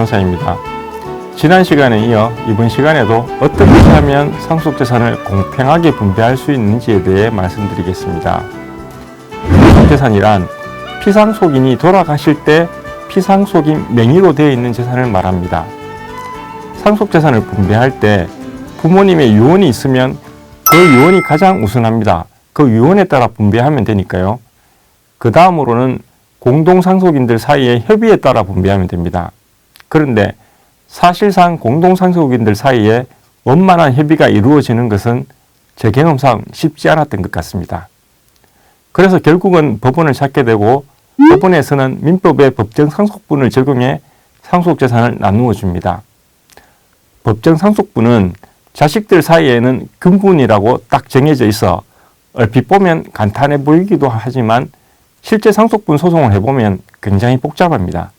변호사입니다. 지난 시간에 이어 이번 시간에도 어떻게 하면 상속재산을 공평하게 분배할 수 있는지에 대해 말씀드리겠습니다. 상속재산이란 피상속인이 돌아가실 때 피상속인 명의로 되어 있는 재산을 말합니다. 상속재산을 분배할 때 부모님의 유언이 있으면 그 유언이 가장 우선합니다. 그 유언에 따라 분배하면 되니까요. 그 다음으로는 공동상속인들 사이의 협의에 따라 분배하면 됩니다. 그런데 사실상 공동상속인들 사이에 원만한 협의가 이루어지는 것은 제 경험상 쉽지 않았던 것 같습니다. 그래서 결국은 법원을 찾게 되고 법원에서는 민법의 법정상속분을 적용해 상속재산을 나누어 줍니다. 법정상속분은 자식들 사이에는 금분이라고 딱 정해져 있어 얼핏 보면 간단해 보이기도 하지만 실제 상속분 소송을 해보면 굉장히 복잡합니다.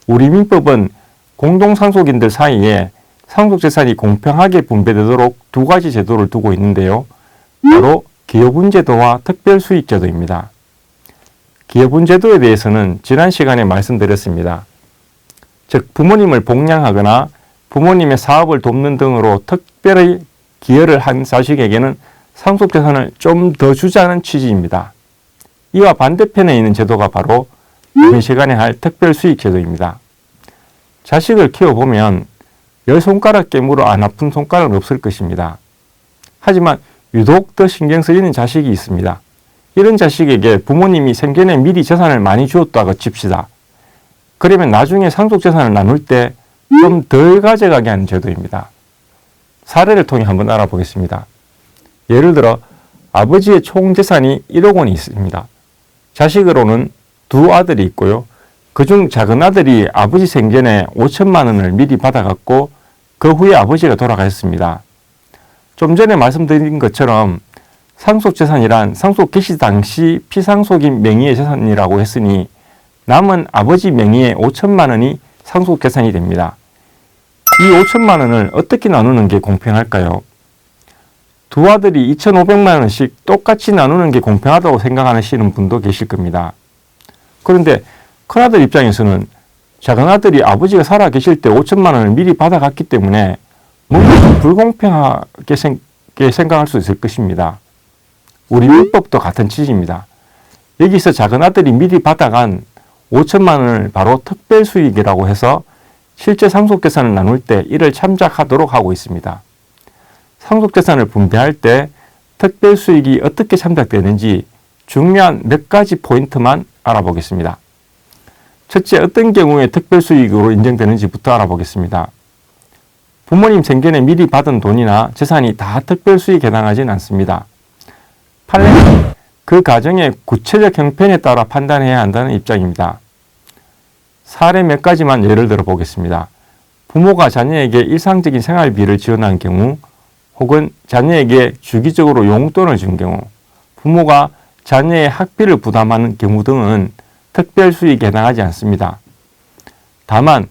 우리 민법은 공동상속인들 사이에 상속재산이 공평하게 분배되도록 두 가지 제도를 두고 있는데요. 바로 기여분제도와 특별수익제도입니다. 기여분제도에 대해서는 지난 시간에 말씀드렸습니다. 즉 부모님을 복양하거나 부모님의 사업을 돕는 등으로 특별히 기여를 한 자식에게는 상속재산을 좀 더 주자는 취지입니다. 이와 반대편에 있는 제도가 바로 이번 시간에 할 특별수익제도입니다. 자식을 키워보면 10손가락 깨물어 안 아픈 손가락은 없을 것입니다. 하지만 유독 더 신경 쓰이는 자식이 있습니다. 이런 자식에게 부모님이 생전에 미리 재산을 많이 주었다고 칩시다. 그러면 나중에 상속재산을 나눌 때 좀 덜 가져가게 하는 제도입니다. 사례를 통해 한번 알아보겠습니다. 예를 들어 아버지의 총 재산이 1억 원이 있습니다. 자식으로는 두 아들이 있고요. 그중 작은 아들이 아버지 생전에 5천만 원을 미리 받아갔고 그 후에 아버지가 돌아가셨습니다. 좀 전에 말씀드린 것처럼 상속재산이란 상속 개시 당시 피상속인 명의의 재산이라고 했으니 남은 아버지 명의의 5천만 원이 상속재산이 됩니다. 이 5천만 원을 어떻게 나누는 게 공평할까요? 두 아들이 2,500만 원씩 똑같이 나누는 게 공평하다고 생각하시는 분도 계실 겁니다. 그런데 큰아들 입장에서는 작은 아들이 아버지가 살아 계실 때 5천만 원을 미리 받아갔기 때문에 뭔가 좀 불공평하게 생각할 수 있을 것입니다. 우리 민법도 같은 취지입니다. 여기서 작은 아들이 미리 받아간 5천만 원을 바로 특별수익이라고 해서 실제 상속재산을 나눌 때 이를 참작하도록 하고 있습니다. 상속재산을 분배할 때 특별수익이 어떻게 참작되는지 중요한 몇 가지 포인트만 알아보겠습니다. 첫째, 어떤 경우에 특별수익으로 인정되는지부터 알아보겠습니다. 부모님 생전에 미리 받은 돈이나 재산이 다 특별수익에 해당하지는 않습니다. 판례는 그 가정의 구체적 형편에 따라 판단해야 한다는 입장입니다. 사례 몇 가지만 예를 들어 보겠습니다. 부모가 자녀에게 일상적인 생활비를 지원한 경우, 혹은 자녀에게 주기적으로 용돈을 준 경우, 부모가 자녀의 학비를 부담하는 경우 등은 특별수익에 해당하지 않습니다. 다만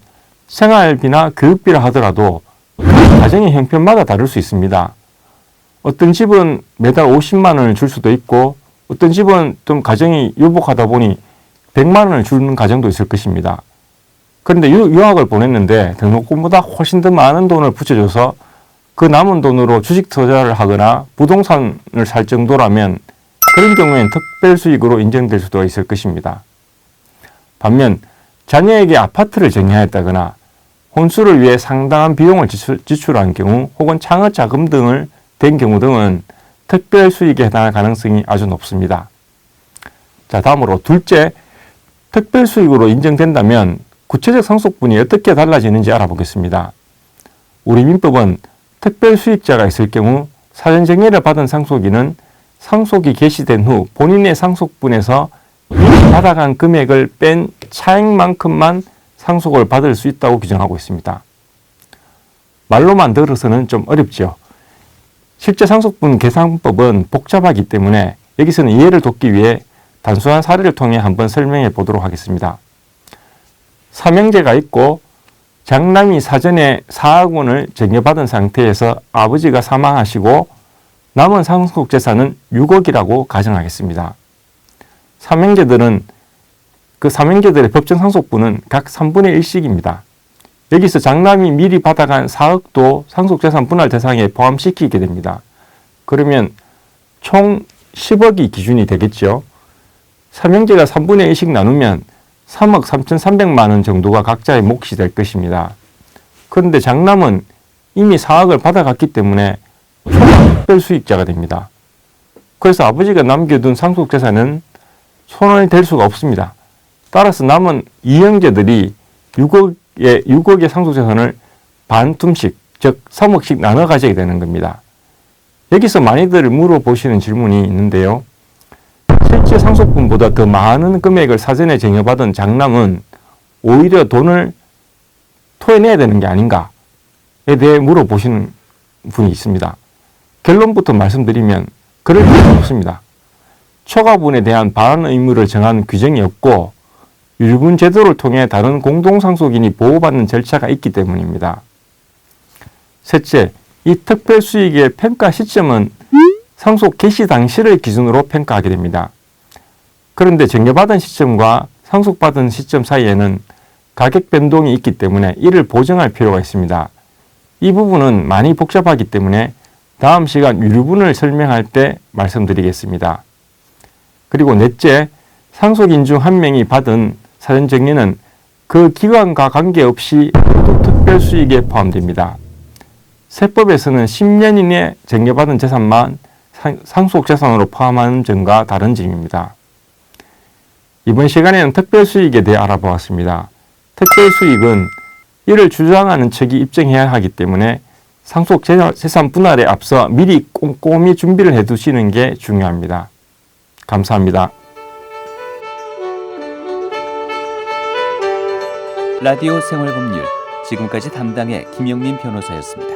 생활비나 교육비라 하더라도 가정의 형편마다 다를 수 있습니다. 어떤 집은 매달 50만 원을 줄 수도 있고 어떤 집은 좀 가정이 유복하다 보니 100만 원을 주는 가정도 있을 것입니다. 그런데 유학을 보냈는데 등록금보다 훨씬 더 많은 돈을 붙여줘서 그 남은 돈으로 주식 투자를 하거나 부동산을 살 정도라면 그런 경우에는 특별수익으로 인정될 수도 있을 것입니다. 반면 자녀에게 아파트를 증여했다거나 혼수를 위해 상당한 비용을 지출한 경우 혹은 창업자금 등을 된 경우 등은 특별수익에 해당할 가능성이 아주 높습니다. 자, 다음으로 둘째, 특별수익으로 인정된다면 구체적 상속분이 어떻게 달라지는지 알아보겠습니다. 우리 민법은 특별수익자가 있을 경우 사전정의를 받은 상속인은 상속이 개시된 후 본인의 상속분에서 이미 받아간 금액을 뺀 차액만큼만 상속을 받을 수 있다고 규정하고 있습니다. 말로만 들어서는 좀 어렵죠. 실제 상속분 계산법은 복잡하기 때문에 여기서는 이해를 돕기 위해 단순한 사례를 통해 한번 설명해 보도록 하겠습니다. 삼형제가 있고 장남이 사전에 4억 원을 증여받은 상태에서 아버지가 사망하시고 남은 상속재산은 6억이라고 가정하겠습니다. 삼형제들의 법정 상속분은 각 3분의 1씩입니다. 여기서 장남이 미리 받아간 4억도 상속재산 분할 대상에 포함시키게 됩니다. 그러면 총 10억이 기준이 되겠죠. 삼형제가 3분의 1씩 나누면 3억 3,300만 원 정도가 각자의 몫이 될 것입니다. 그런데 장남은 이미 4억을 받아갔기 때문에 총특별수익자가 됩니다. 그래서 아버지가 남겨둔 상속재산은 손을 댈 수가 없습니다. 따라서 남은 이형제들이 6억의 상속재산을 반툼씩, 즉 3억씩 나눠 가지게 되는 겁니다. 여기서 많이들 물어보시는 질문이 있는데요. 실제 상속분보다 더 많은 금액을 사전에 증여받은 장남은 오히려 돈을 토해내야 되는 게 아닌가에 대해 물어보시는 분이 있습니다. 결론부터 말씀드리면 그럴 필요는 없습니다. 초과분에 대한 반환 의무를 정한 규정이 없고 유류분 제도를 통해 다른 공동상속인이 보호받는 절차가 있기 때문입니다. 셋째, 이 특별수익의 평가 시점은 상속 개시 당시를 기준으로 평가하게 됩니다. 그런데 증여받은 시점과 상속받은 시점 사이에는 가격 변동이 있기 때문에 이를 보정할 필요가 있습니다. 이 부분은 많이 복잡하기 때문에 다음 시간 유류분을 설명할 때 말씀드리겠습니다. 그리고 넷째, 상속인 중 한 명이 받은 사전증여는 그 기간과 관계없이 모두 특별수익에 포함됩니다. 세법에서는 10년 이내 증여받은 재산만 상속재산으로 포함하는 점과 다른 점입니다. 이번 시간에는 특별수익에 대해 알아보았습니다. 특별수익은 이를 주장하는 측이 입증해야 하기 때문에 상속재산 분할에 앞서 미리 꼼꼼히 준비를 해두시는 게 중요합니다. 감사합니다. 라디오 생활법률, 지금까지 담당의 김영민 변호사였습니다.